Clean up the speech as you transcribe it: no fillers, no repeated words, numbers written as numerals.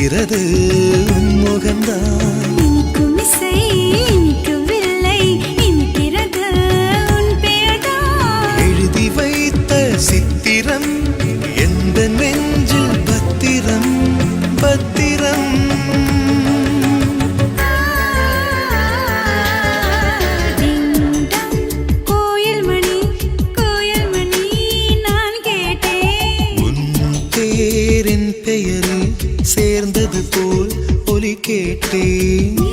இனிக்கிறது உன் முகம்தான். இனிக்கும் இசை இனிக்கவில்லை, இனிக்கிறது உன் பெயர்தான். எழுதி வைத்த சித்திரம் எந்த நெஞ்சில் பத்திரம் பத்திரம். கோயில் மணி கோயில் மணி நான் கேட்டேன். உன் பேரின் பெயரில் சேர்ந்தது போல் ஒலி கேட்டேன்.